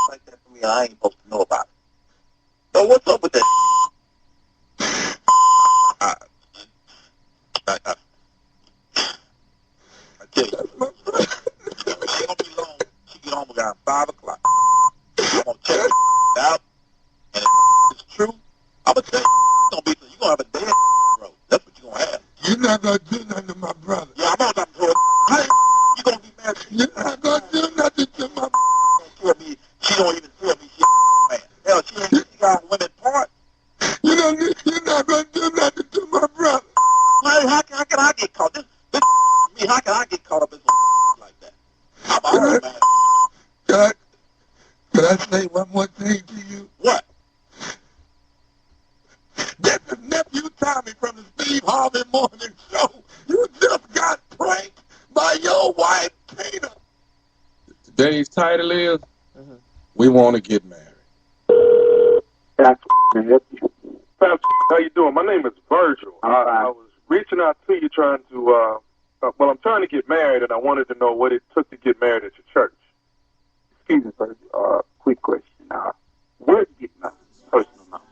like that for me, I ain't supposed to know about it. So what's up with that? I tell you, she ain't gonna be long. She get home around 5 o'clock. I'm gonna check it out, and if it's true, I'm gonna tell you it's gonna be. You gonna have a dead bro. That's what you gonna have. You're not gonna do nothing to my brother. Yeah, I'm not gonna do it. You gonna be mad? You're not gonna do nothing to my. She don't even tell me she man. Hell, she got women part. You're not gonna do nothing to my brother. Man, how can I get caught? This me. How can I get caught up in some like that? I'm always mad. Could I say one more thing to you? What? This is nephew Tommy from the Steve Harvey Morning Show. You just got pranked by your wife, Tina. Today's title is, We Want to Get Married. Pastor, how you doing? My name is Virgil. I was reaching out to you trying to, I'm trying to get married, and I wanted to know what it took to get married at your church. Excuse me, Virgil. Quick question. Where did you get my personal number?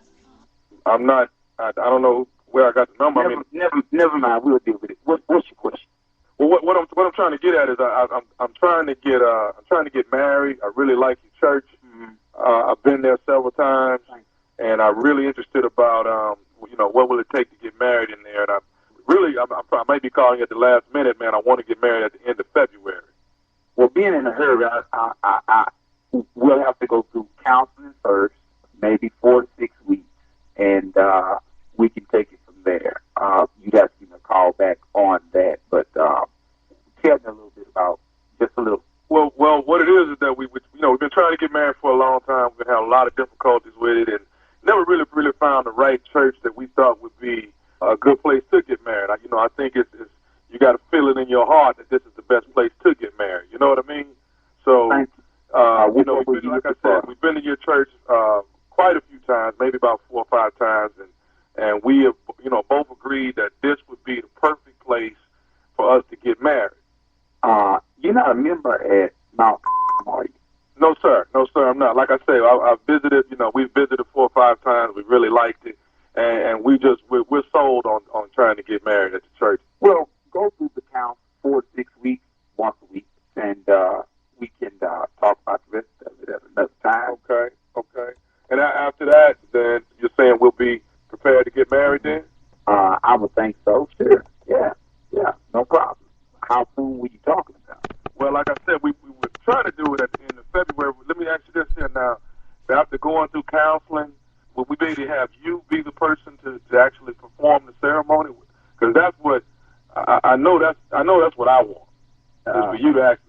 I'm not, I don't know where I got the number. Never mind. We'll deal with it. What's your question? Well, what I'm trying to get at is I'm trying to get married. I really like your church. Mm-hmm. I've been there several times, and I'm really interested about what will it take to get married in there. And I might be calling you at the last minute, man. I want to get married at the end of February. Well, being in a hurry, we'll have to go through counseling first, maybe 4 to 6 weeks, and we can take it from there. You'd have to give me a call back on that, but tell me a little bit about just a little. Well, what it is that we've been trying to get married for a long time. We've had a lot of difficulties with it, and never really found the right church that we thought would be a good place to get married. I think it's you got to feel it in your heart that this is the best place to get married. You know what I mean? So, like I said, we've been to your church quite a few times, maybe about 4 or 5 times, and we have, both agreed that this would be the perfect place for us to get married. You're not a member at Mount, are you? No, sir. I'm not. Like I say, I've visited. We've visited 4 or 5 times. We really liked it, and we're sold on trying to get married at the church. Well, go through the count 4 to 6 weeks, once a week, and we can talk about the rest of it at another time. Okay. And after that, then you're saying we'll be prepared to get married then? I would think so. Sure. Yeah. No problem. How soon were you talking about? Well, like I said, we were trying to do it at the end of February. Let me ask you this here now. After going through counseling, will we be able to have you be the person to actually perform the ceremony? Because that's what I know. That's what I want. Is for you to actually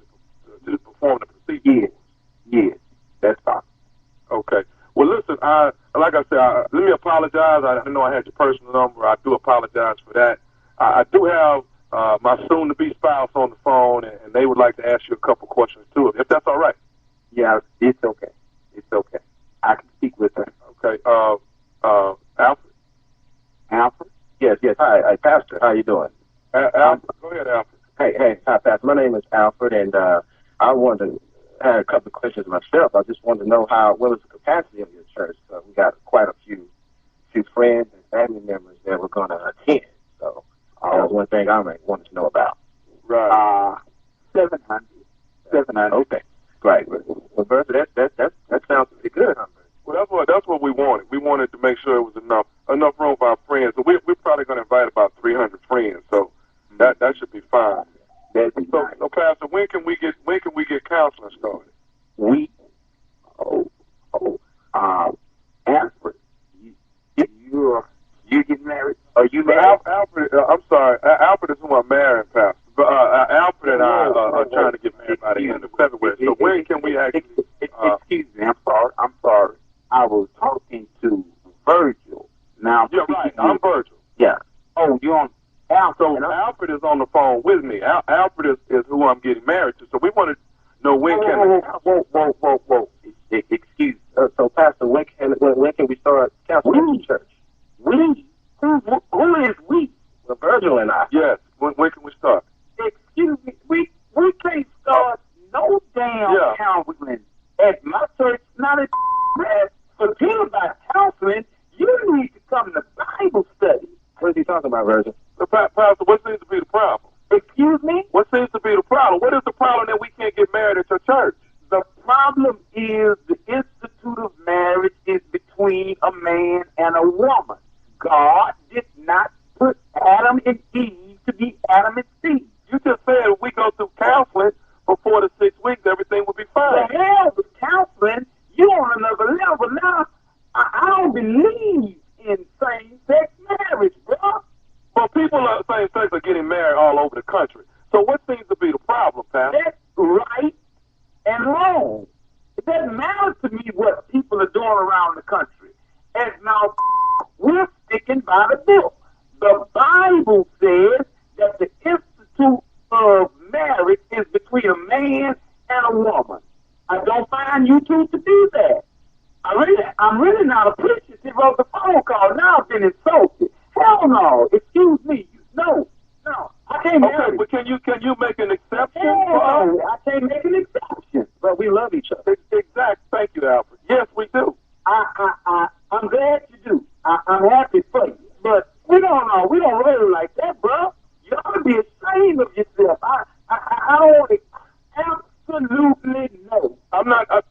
to perform the procedure. Yes, that's fine. Okay. Well, listen. Like I said, let me apologize. I didn't know I had your personal number. I do apologize for that. I do have my soon-to-be spouse on the phone, and they would like to ask you a couple questions too, if that's all right. Yeah, it's okay. I can speak with her. Okay. Alfred. Alfred? Yes. Hi, Pastor. How you doing? Alfred, go ahead, Alfred. Hey, hi, Pastor. My name is Alfred, and I had a couple of questions myself. I just wanted to know what is the capacity of your church? We got quite a few friends and family members that we're going to attend. So that was one thing I wanted to know about. Right. 700. Okay. Right. Well, Bertha, that sounds pretty good, huh? Well, that's what we wanted. We wanted to make sure it was enough room for our friends. So we're probably going to invite about 300 friends. So that should be fine. That'd be nice. So, Pastor, when can we get counseling started? Alfred, you getting married? Are you married? Alfred, I'm sorry. Alfred is who I'm marrying, Pastor. But Alfred and I are trying to get married by the end of February. So when can we actually? Excuse me. I'm sorry. I was talking to Virgil. Now. You're right. I'm Virgil. Yeah. Oh, you're on. So Alfred is on the phone with me. Alfred is who I'm getting married to. So we want to know when can. Whoa. Excuse. So Pastor, when can we start counseling at the church? We? Who is we? Well, Virgil and I. Yes. When can we start? Excuse me. We can't start no damn counseling at my church my version. Pastor, what seems to be the problem? Excuse me? What seems to be the problem? What is the problem that we can't get married at your church? The problem is the institute of marriage is between a man and a woman. God did not put Adam and Eve to be Adam and Steve. You just said if we go through counseling for 4 to 6 weeks, everything will be fine. The hell with counseling, you on another level now. I don't believe in same-sex marriage, bro. But people are same-sex are getting married all over the country. So what seems to be the problem, Pastor? That's right and wrong. It doesn't matter to me what people are doing around the country. And now we're sticking by the book. The Bible says that the institute of marriage is between a man and a woman. I don't find you two to do that. I'm really not appreciative of the phone call. Now I've been insulted. Hell no. Excuse me. No. I can't marry. Okay, but can you make an exception? Hell no. I can't make an exception. But we love each other. Exact. Thank you, Alfred. Yes, we do. I'm glad you do. I'm happy for you. But we don't really like that, bro. You ought to be ashamed of yourself. I don't absolutely know. I'm not. A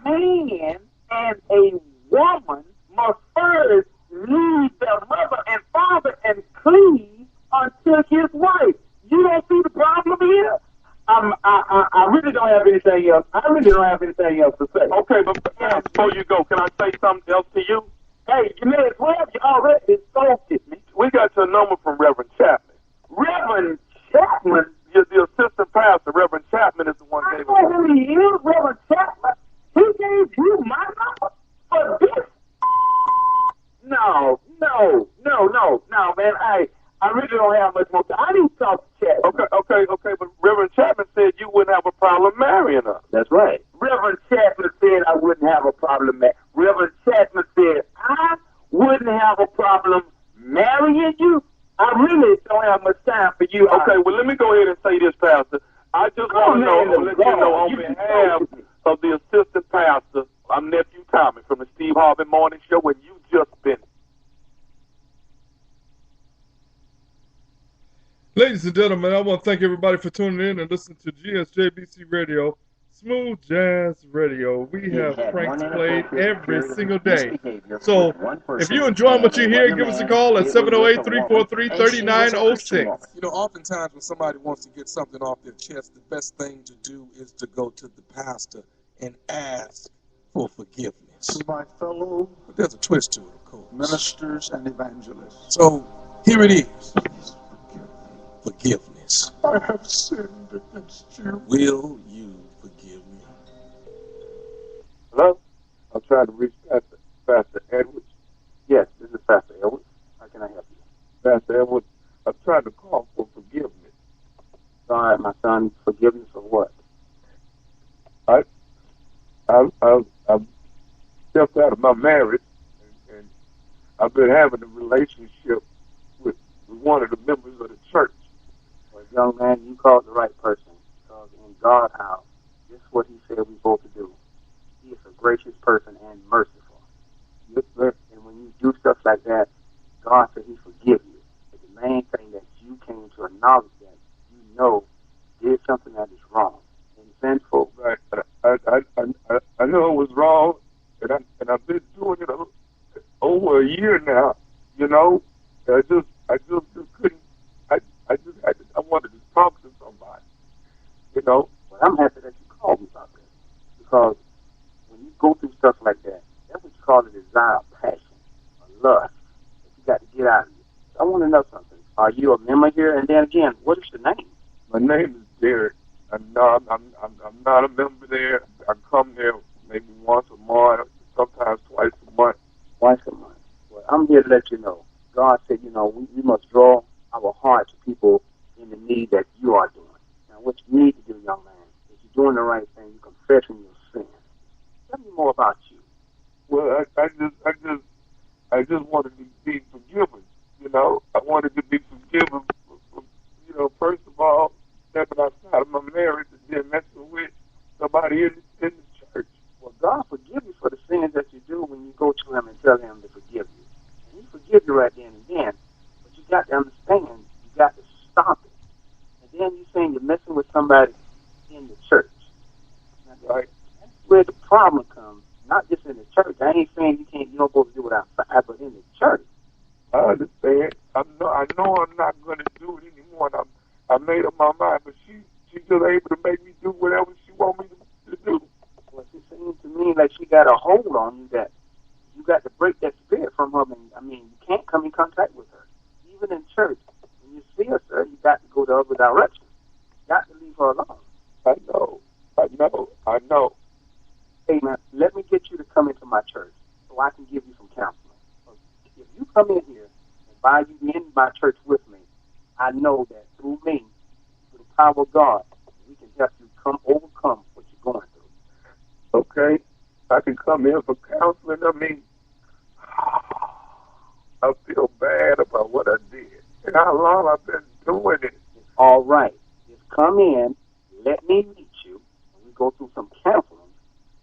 man and a woman must first leave their mother and father and cleave unto his wife. You don't see the problem here? I really don't have anything else. To say. Okay, but before you go, can I say something else to you? Hey, you may as well. You already insulted me. We got your number from Reverend Chapman. Reverend Chapman? The assistant pastor, Reverend Chapman, is the one I gave know who he is, Reverend Chapman. He gave you my number for this? No, man. I really don't have much more time. I need to talk to Chapman. Okay, but Reverend Chapman said you wouldn't have a problem marrying her. That's right. Reverend Chapman said I wouldn't have a problem. Reverend Chapman said I wouldn't have a problem marrying you. I really don't have much time for you. Okay, well, let me go ahead and say this, Pastor. I just want to let you know on behalf of the assistant pastor, I'm Nephew Tommy from the Steve Harvey Morning Show, and you just been. Ladies and gentlemen, I want to thank everybody for tuning in and listening to GSJBC Radio, Smooth Jazz Radio. We have pranks played every single day. So if you enjoy what you hear, give us a call at 708-343-3906. You know, oftentimes when somebody wants to get something off their chest, the best thing to do is to go to the pastor and ask for forgiveness. To my fellow But there's a twist to it, of course. ministers and evangelists, So here it is. Forgiveness. I have sinned against you. Will you forgive me? Hello? I'm trying to reach Pastor Edwards. Yes, this is Pastor Edwards. How can I help you? Pastor Edwards, I'm trying to call for forgiveness. All right, my son. Forgiveness for what? I've stepped out of my marriage, and I've been having a relationship with one of the members of the church. Well, young man, you called the right person. Because in God's house, this is what he said we're supposed to do. He is a gracious person and merciful. Yes, sir. And when you do stuff like that, God said he forgive you. But the main thing that you came to acknowledge that you know did something that is wrong and sinful. Right. I know it was wrong, and I've been doing it over a year now. You know, I just couldn't. I wanted to talk to somebody. You know. Well, I'm happy that you called me about this, because when you go through stuff like that, that's what you call a desire, passion, a lust that you got to get out of you. So I want to know something. Are you a member here? And then again, what is your name? My name is Derek. I'm not a member there. I come there maybe once a month, sometimes twice a month. Twice a month. Well, I'm here to let you know. God said, you know, we must draw our heart to people in the need that you are doing. Now, what you need to do, young man, is you're doing the right thing. You're confessing your sin. Tell me more about you. Well, I just wanted to be forgiven. You know, I wanted to be forgiven. You know, first of all, stepping outside of my marriage and then messing with somebody in the church. Well, God forgive you for the sins that you do when you go to him and tell him to forgive you. And he forgive you right then and then. But you got to understand Not just in the church. I ain't saying you don't supposed to do it outside, but in the church. I understand. I know I'm not going to do it anymore. And I made up my mind, but she's just able to make me do whatever she wants me to do. Well, it seems to me like she got a hold on you that you got to break that spirit from her. You can't come in contact with her. Even in church, when you see her, sir, you got to go the other direction. You got to leave her alone. I know. Hey, man, let me get you to come into my church so I can give you some counseling. If you come in here and by you in my church with me, I know that through me, through the power of God, we can help you overcome what you're going through. Okay? I can come in for counseling. I feel bad about what I did and how long I've been doing it. All right. Just come in, let me meet you, and we go through some counseling,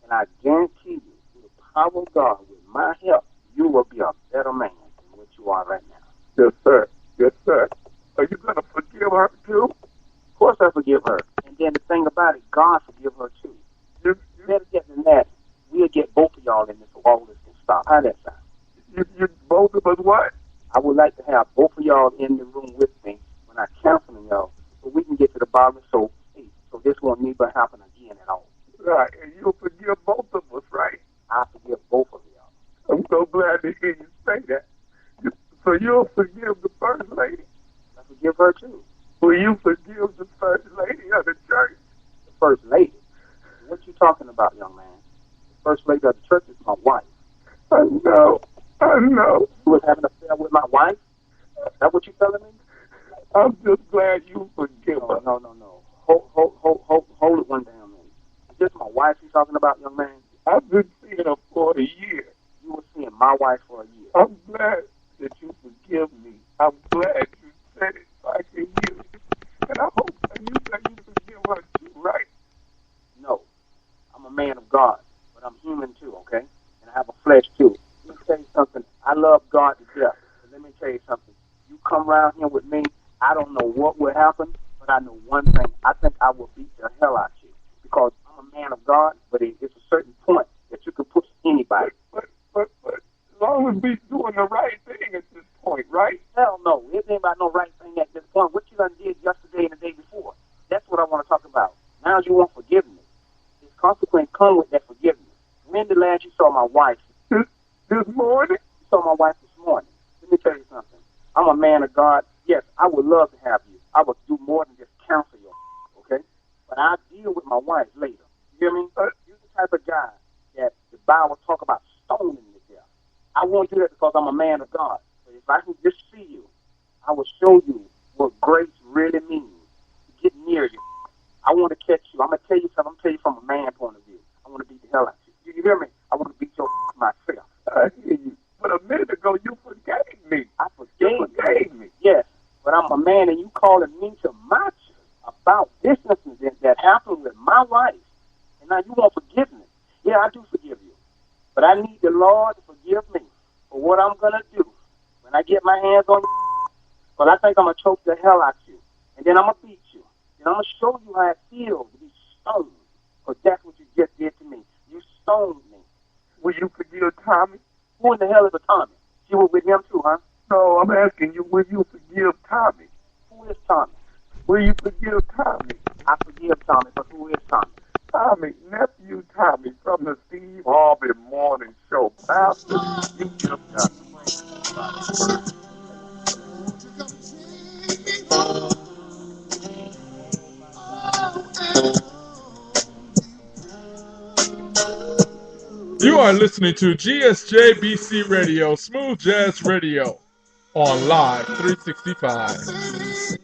and I guarantee you, through the power of God, with my help, you will be a better man than what you are right now. Yes, sir. Yes, sir. Are you going to forgive her, too? Of course I forgive her. And then the thing about it, God forgive her, too. Better get than that. We'll get both of y'all in this so all this can stop. How that sound? You both of us what? I would like to have both of y'all in the room with me when I counseling y'all so we can get to the bottom so this won't never happen again at all. Right, and you'll forgive both of us, right? I forgive both of y'all. I'm so glad to hear you say that. So you'll forgive the first lady? I forgive her too. Will you forgive the first lady of the church? The first lady? What you talking about, young man? The first lady of the church is my wife. I know. You was having an affair with my wife? Is that what you telling me? I'm just glad you forgive her. No. Hold it one damn minute. Is this my wife you talking about, young man? I've been seeing her for a year. You were seeing my wife for a year. I'm glad that you forgive me. I'm glad you said it so I can hear it. And I hope that you say you forgive her too, right? No. I'm a man of God, but I'm human too, okay? And I have a flesh too. Let me tell you something. I love God to death. But let me tell you something. You come around here with me, I don't know what will happen, but I know one thing. I think I will beat the hell out of you. Because I'm a man of God, but it's a certain point that you can push anybody. But as long as we doing the right thing at this point, right? Hell no. It ain't about no right thing at this point. What you done did yesterday and the day before. That's what I want to talk about. Now you want forgiveness. This consequence come with that forgiveness. When the last you saw my wife? This morning? You saw my wife this morning. Let me tell you something. I'm a man of God. Yes, I would love to have you. I would do more than just counsel you, okay? But I'll deal with my wife later. You hear me? You're the type of guy that the Bible talk about stoning to death. I won't do that because I'm a man of God. But if I can just see you, I will show you what grace really means. To get near you. I want to catch you. I'm going to tell you something. I'm going to tell you from a man point of view. I want to beat the hell out of you. You hear me? I want to beat your myself. I hear you. But a minute ago, you forgave me. I forgave me. Yes. But I'm a man and you calling me to my church about businesses that happened with my wife. And now you want forgiveness. Yeah, I do forgive you. But I need the Lord to forgive me for what I'm going to do when I get my hands on you. But I think I'm going to choke the hell out of you. And then I'm going to beat you. And I'm going to show you how it feels to be stoned. Because that's what you just did to me. You stoned me. Will you forgive Tommy? Who in the hell is a Tommy? You were with him too, huh? No, I'm asking you, will you forgive Tommy? Who is Tommy? Will you forgive Tommy? I forgive Tommy, but who is Tommy? Tommy, nephew Tommy from the Steve Harvey Morning Show. Pastor, you just got You are listening to GSJBC Radio, Smooth Jazz Radio, on Live 365.